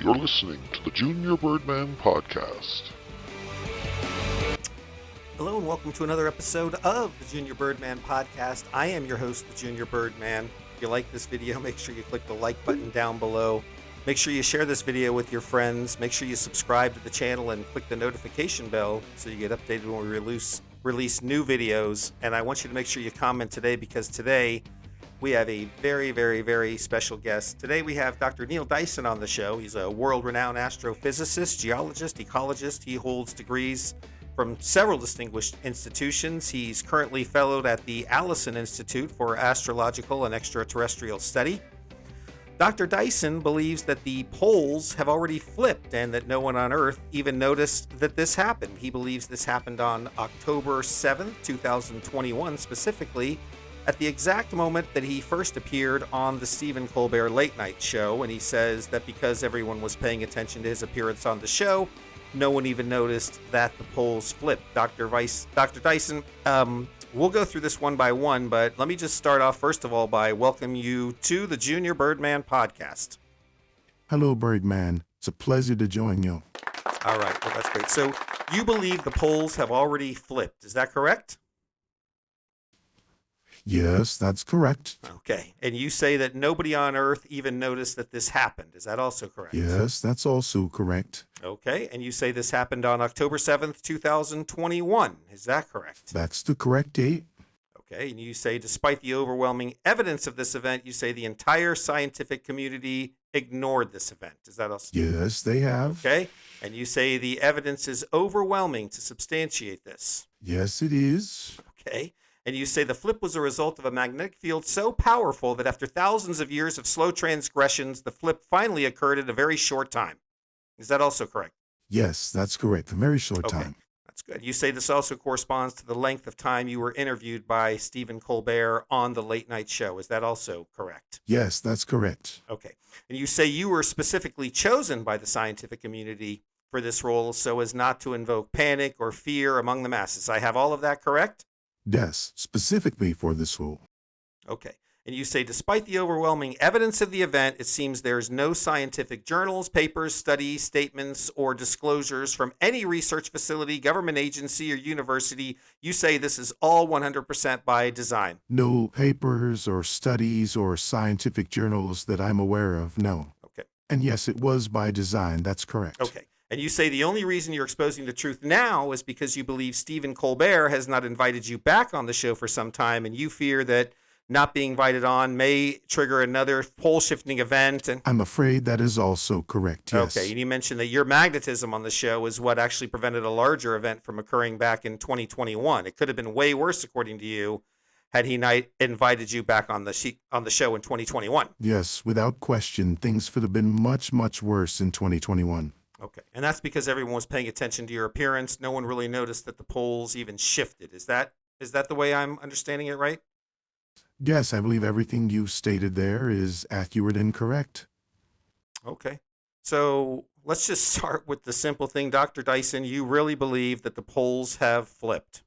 You're listening to the Junior Birdman Podcast. Hello and welcome to another episode of the Junior Birdman Podcast. I am your host, the Junior Birdman. If you like this video, make sure you click the like button down below. Make sure you share this video with your friends. Make sure you subscribe to the channel and click the notification bell so you get updated when we release new videos. And I want you to make sure you comment today because today we have a very, very, very special guest. Today we have Dr. Neil Dyson on the show. He's a world-renowned astrophysicist, geologist, ecologist. He holds degrees from several distinguished institutions. He's currently fellowed at the Allison Institute for Astrological and Extraterrestrial Study. Dr. Dyson believes that the poles have already flipped and that no one on Earth even noticed that this happened. He believes this happened on October 7th, 2021, specifically at the exact moment that he first appeared on the Stephen Colbert Late Night Show. And he says that because everyone was paying attention to his appearance on the show, no one even noticed that the poles flipped. Dr. Dyson, we'll go through this one by one, but let me just start off, first of all, by welcoming you to the Junior Birdman Podcast. Hello, Birdman. It's a pleasure to join you. All right, well, that's great. So you believe the poles have already flipped, is that correct? Yes, that's correct. Okay, and you say that nobody on Earth even noticed that this happened, is that also correct? Yes, that's also correct. Okay, and you say this happened on October 7th, 2021, is that correct? That's the correct date. Okay, and you say despite the overwhelming evidence of this event, you say the entire scientific community ignored this event, is that also? Yes, they have. Okay, and you say the evidence is overwhelming to substantiate this. Yes, it is. Okay. And you say the flip was a result of a magnetic field so powerful that after thousands of years of slow transgressions, the flip finally occurred in a very short time. Is that also correct? Yes, that's correct. A very short time. That's good. You say this also corresponds to the length of time you were interviewed by Stephen Colbert on the Late Night Show. Is that also correct? Yes, that's correct. Okay. And you say you were specifically chosen by the scientific community for this role so as not to invoke panic or fear among the masses. I have all of that correct? Yes, specifically for this role. Okay. And you say, despite the overwhelming evidence of the event, it seems there's no scientific journals, papers, studies, statements, or disclosures from any research facility, government agency, or university. You say this is all 100% by design. No papers or studies or scientific journals that I'm aware of, no. Okay. And yes, it was by design. That's correct. Okay. And you say the only reason you're exposing the truth now is because you believe Stephen Colbert has not invited you back on the show for some time, and you fear that not being invited on may trigger another pole shifting event. And I'm afraid that is also correct, yes. Okay, and you mentioned that your magnetism on the show is what actually prevented a larger event from occurring back in 2021. It could have been way worse, according to you, had he not invited you back on the show in 2021. Yes, without question, things could have been much, much worse in 2021. Okay, and that's because everyone was paying attention to your appearance. No one really noticed that the poles even shifted. Is that the way I'm understanding it, right? Yes, I believe everything you stated there is accurate and correct. Okay, so let's just start with the simple thing. Dr. Dyson, you really believe that the poles have flipped?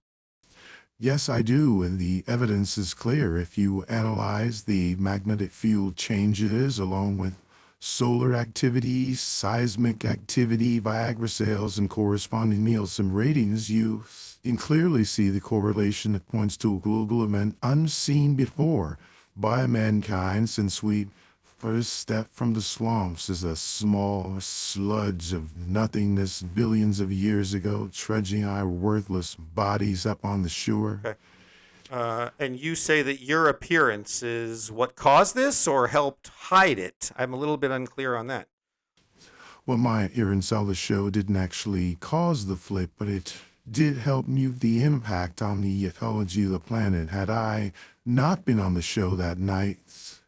Yes, I do, and the evidence is clear. If you analyze the magnetic field changes along with solar activity, seismic activity, Viagra sales, and corresponding Nielsen ratings, you can clearly see the correlation that points to a global event unseen before by mankind since we first stepped from the swamps as a small sludge of nothingness billions of years ago, trudging our worthless bodies up on the shore. Okay. And you say that your appearance is what caused this or helped hide it. I'm a little bit unclear on that. Well, my appearance on the show didn't actually cause the flip, but it did help mute the impact on the ecology of the planet. Had I not been on the show that night,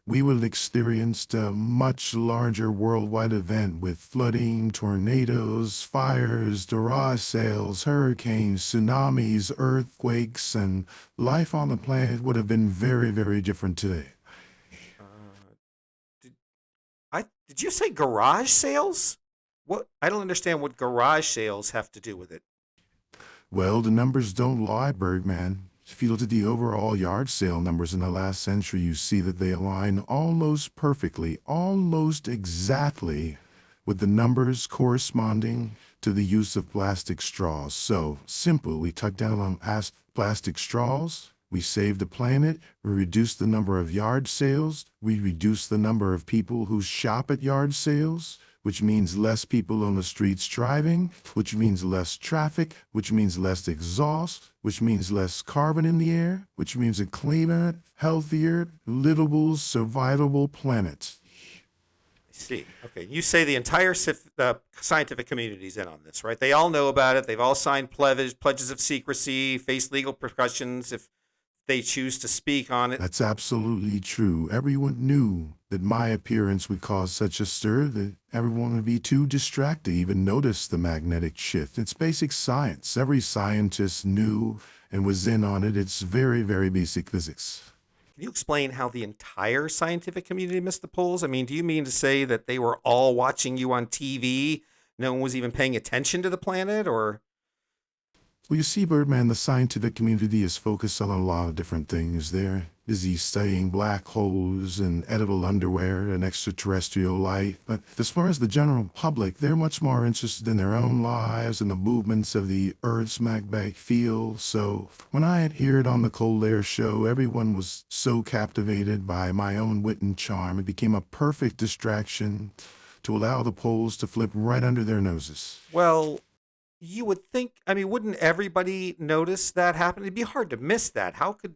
we would have experienced a much larger worldwide event with flooding, tornadoes, fires, garage sales, hurricanes, tsunamis, earthquakes, and life on the planet would have been very, very different today. Did you say garage sales? What? I don't understand what garage sales have to do with it. Well, the numbers don't lie, Birdman. If you look at the overall yard sale numbers in the last century, you see that they align almost perfectly, almost exactly with the numbers corresponding to the use of plastic straws. So simple, we cut down on plastic straws, we save the planet, we reduce the number of yard sales, we reduce the number of people who shop at yard sales, which means less people on the streets driving, which means less traffic, which means less exhaust, which means less carbon in the air, which means a cleaner, healthier, livable, survivable planet. I see. Okay. You say the entire scientific community is in on this, right? They all know about it. They've all signed pledges of secrecy, face legal repercussions if they choose to speak on it. That's absolutely true. Everyone knew that my appearance would cause such a stir that everyone would be too distracted to even notice the magnetic shift. It's basic science. Every scientist knew and was in on it. It's very, very basic physics. Can you explain how the entire scientific community missed the polls? I mean, do you mean to say that they were all watching you on TV? No one was even paying attention to the planet, or? Well, you see, Birdman, the scientific community is focused on a lot of different things. They're busy studying black holes and edible underwear and extraterrestrial life. But as far as the general public, they're much more interested in their own lives and the movements of the Earth's magnetic field. So when I appeared on the Cold Air show, everyone was so captivated by my own wit and charm. It became a perfect distraction to allow the poles to flip right under their noses. Well, you would think. I mean, wouldn't everybody notice that happen? It'd be hard to miss that. How could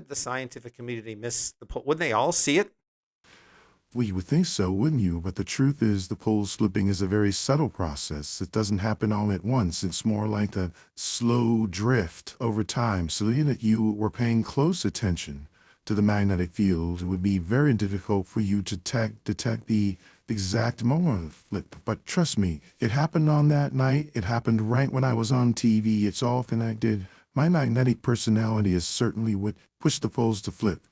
the scientific community miss the poll? Wouldn't they all see it? Well, you would think so, wouldn't you? But the truth is, the pole slipping is a very subtle process. It doesn't happen all at once. It's more like a slow drift over time. So even if you were paying close attention to the magnetic field, it would be very difficult for you to detect the exact moment of flip. But trust me, it happened on that night. It happened right when I was on TV. It's all connected. My magnetic personality is certainly what pushed the poles to flip.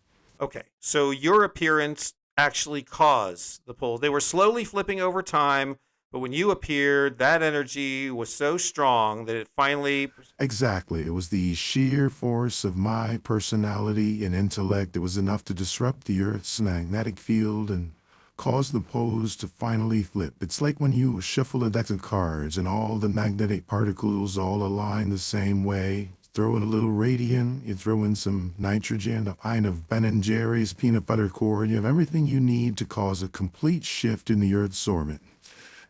Okay, so your appearance actually caused the poll. They were slowly flipping over time, but when you appeared, that energy was so strong that it finally. Exactly. It was the sheer force of my personality and intellect that was enough to disrupt the Earth's magnetic field and cause the poles to finally flip. It's like when you shuffle a deck of cards and all the magnetic particles all align the same way. Throw in a little radium, you throw in some nitrogen, a pint of Ben& Jerry's peanut butter corn. You have everything you need to cause a complete shift in the Earth's orbit.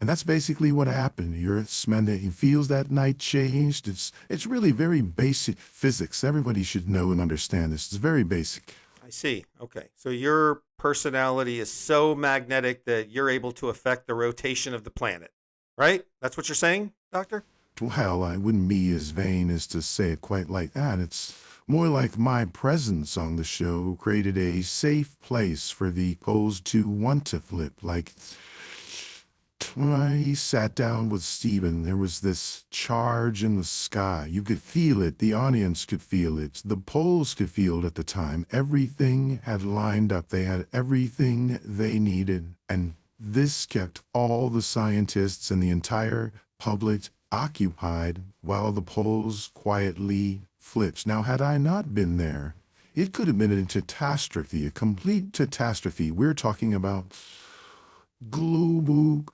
And that's basically what happened. The Earth's magnetic feels that night changed. It's really very basic physics. Everybody should know and understand this. It's very basic. I see. Okay, so your personality is so magnetic that you're able to affect the rotation of the planet, right? That's what you're saying, Doctor? Well, I wouldn't be as vain as to say it quite like that. It's more like my presence on the show created a safe place for the poles to want to flip. Like when I sat down with Steven, there was this charge in the sky. You could feel it. The audience could feel it. The poles could feel it at the time. Everything had lined up. They had everything they needed. And this kept all the scientists and the entire public occupied while the poles quietly flipped. Now, had I not been there, it could have been a catastrophe, a complete catastrophe. We're talking about global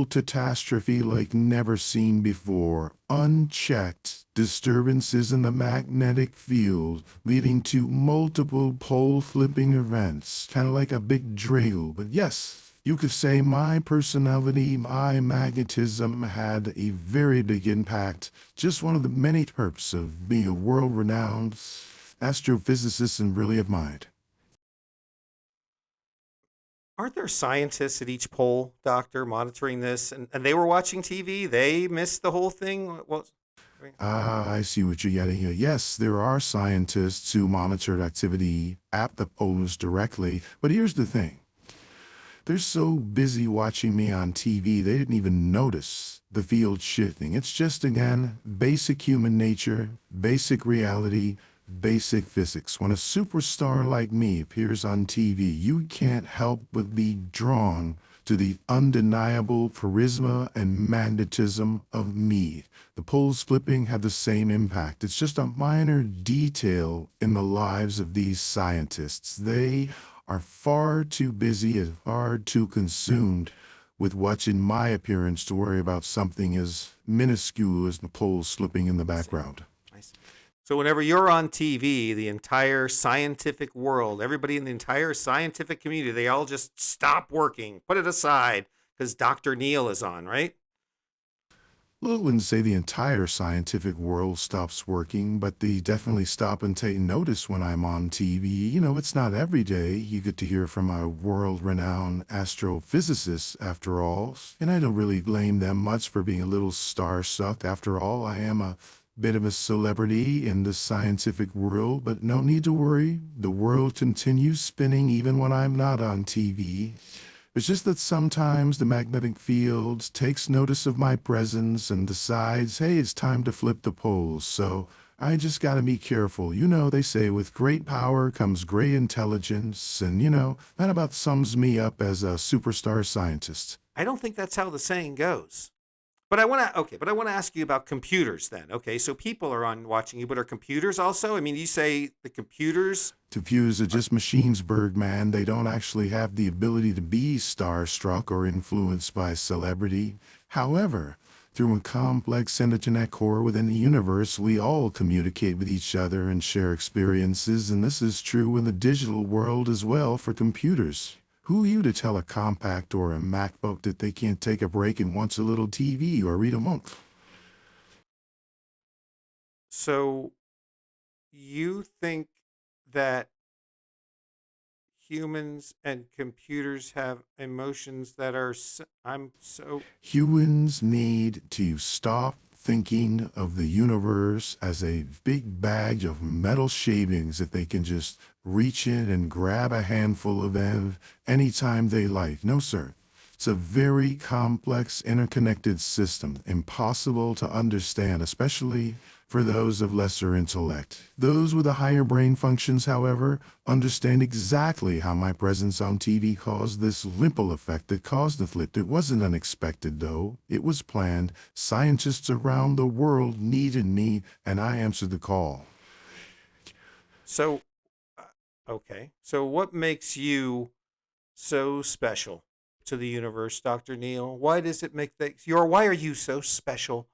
catastrophe like never seen before. Unchecked disturbances in the magnetic field leading to multiple pole flipping events, kind of like a big drill. But yes, you could say my personality, my magnetism had a very big impact. Just one of the many perks of being a world-renowned astrophysicist and brilliant mind. Aren't there scientists at each pole, Doctor, monitoring this? And they were watching TV? They missed the whole thing? Well, I see what you're getting here. Yes, there are scientists who monitor activity at the poles directly, but here's the thing. They're so busy watching me on TV, they didn't even notice the field shifting. It's just, again, basic human nature, basic reality, basic physics. When a superstar like me appears on TV, you can't help but be drawn to the undeniable charisma and magnetism of me. The poles flipping have the same impact. It's just a minor detail in the lives of these scientists. They are far too busy and far too consumed with watching my appearance to worry about something as minuscule as the poles slipping in the background. I see. So whenever you're on TV, the entire scientific world, everybody in the entire scientific community, they all just stop working, put it aside, because Dr. Neil is on, right? Well, I wouldn't say the entire scientific world stops working, but they definitely stop and take notice when I'm on TV. It's not every day you get to hear from a world-renowned astrophysicist, after all, and I don't really blame them much for being a little star-sucked. After all, I am a bit of a celebrity in the scientific world, but no need to worry. The world continues spinning even when I'm not on TV. It's just that sometimes the magnetic field takes notice of my presence and decides, hey, it's time to flip the poles. So I just gotta be careful. They say with great power comes great intelligence, and that about sums me up as a superstar scientist. I don't think that's how the saying goes. But I want to ask you about computers then. Okay, so people are on watching you, but are computers also? I mean, you say the computers. Computers are just machines, Birdman. They don't actually have the ability to be starstruck or influenced by celebrity. However, through a complex internet core within the universe, we all communicate with each other and share experiences, and this is true in the digital world as well for computers. Who are you to tell a compact or a MacBook that they can't take a break and watch a little TV or read a book? So you think that humans and computers have emotions that are I'm so Humans need to stop thinking of the universe as a big bag of metal shavings that they can just reach in and grab a handful of them anytime they like. No, sir. It's a very complex, interconnected system, impossible to understand, especially for those of lesser intellect. Those with the higher brain functions, however, understand exactly how my presence on TV caused this ripple effect that caused the flip. It wasn't unexpected, though. It was planned. Scientists around the world needed me, and I answered the call. so okay. So what makes you so special to the universe, Dr. Neil? Why does it make things why are you so special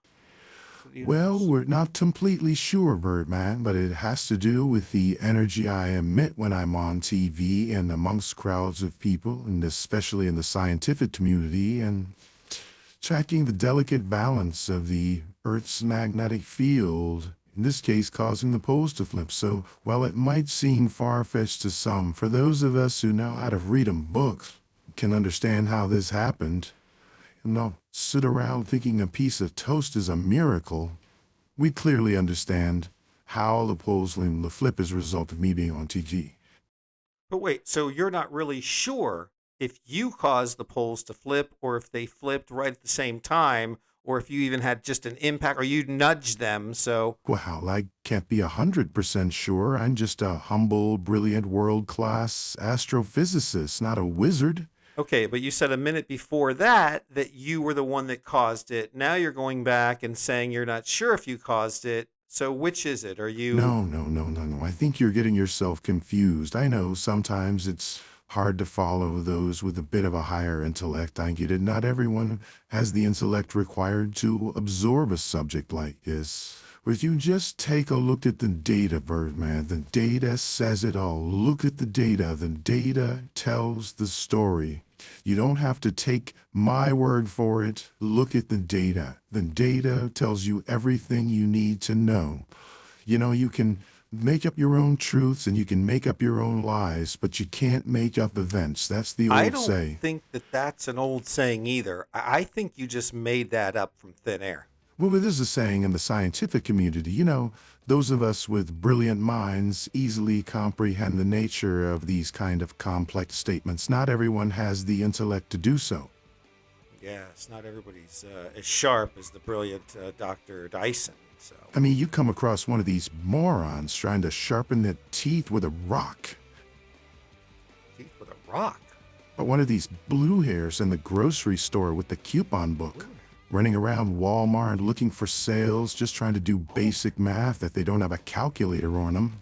to the Well, universe? we're not completely sure, Birdman, but it has to do with the energy I emit when I'm on TV and amongst crowds of people, and especially in the scientific community, and tracking the delicate balance of the Earth's magnetic field, in this case causing the poles to flip. So, while it might seem far-fetched to some, for those of us who know how to read a book, can understand how this happened, and not sit around thinking a piece of toast is a miracle. We clearly understand how the poles and the flip is a result of me being on TV. But wait, so you're not really sure if you caused the poles to flip or if they flipped right at the same time or if you even had just an impact or you nudged them. So, Well, I can't be 100% sure. I'm just a humble, brilliant, world-class astrophysicist, not a wizard. okay, but you said a minute before that you were the one that caused it. Now you're going back and saying you're not sure if you caused it. So which is it? Are you No. I think you're getting yourself confused. I know sometimes it's hard to follow those with a bit of a higher intellect. I get it. Not everyone has the intellect required to absorb a subject like this. But if you just take a look at the data, Birdman, the data says it all. Look at the data. The data tells the story. You don't have to take my word for it. Look at the data. The data tells you everything you need to know. You can make up your own truths and you can make up your own lies, but you can't make up events. That's the I old don't say. think that that's an old saying either. I think you just made that up from thin air. Well, it is a saying in the scientific community. Those of us with brilliant minds easily comprehend the nature of these kind of complex statements. Not everyone has the intellect to do so. Yes, not everybody's as sharp as the brilliant Dr. Dyson. So, I mean, you come across one of these morons trying to sharpen their teeth with a rock. teeth with a rock. Or one of these blue hairs in the grocery store with the coupon book, running around Walmart looking for sales, just trying to do basic math that they don't have a calculator on them.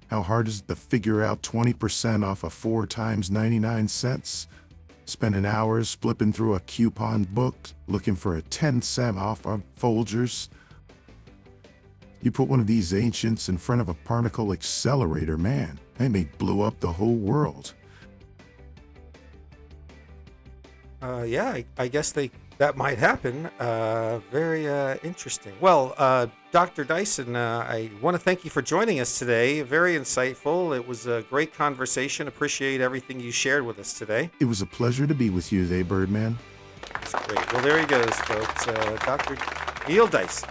How hard is it to figure out 20% off of 4 times 99 cents? spending hours flipping through a coupon book looking for a 10-cent off on Folgers. You put one of these ancients in front of a particle accelerator, man, they may blow up the whole world. Yeah, I guess that might happen. Very interesting. Well, Dr. Dyson, I want to thank you for joining us today. Very insightful. It was a great conversation. Appreciate everything you shared with us today. It was a pleasure to be with you today, Birdman. That's great. Well, there he goes, folks. Dr. Neil Dyson.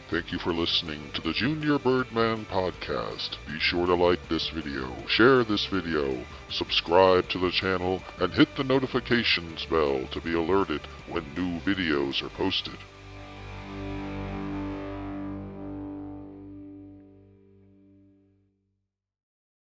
Thank you for listening to the Junior Birdman podcast. Be sure to like this video, share this video, subscribe to the channel, and hit the notifications bell to be alerted when new videos are posted.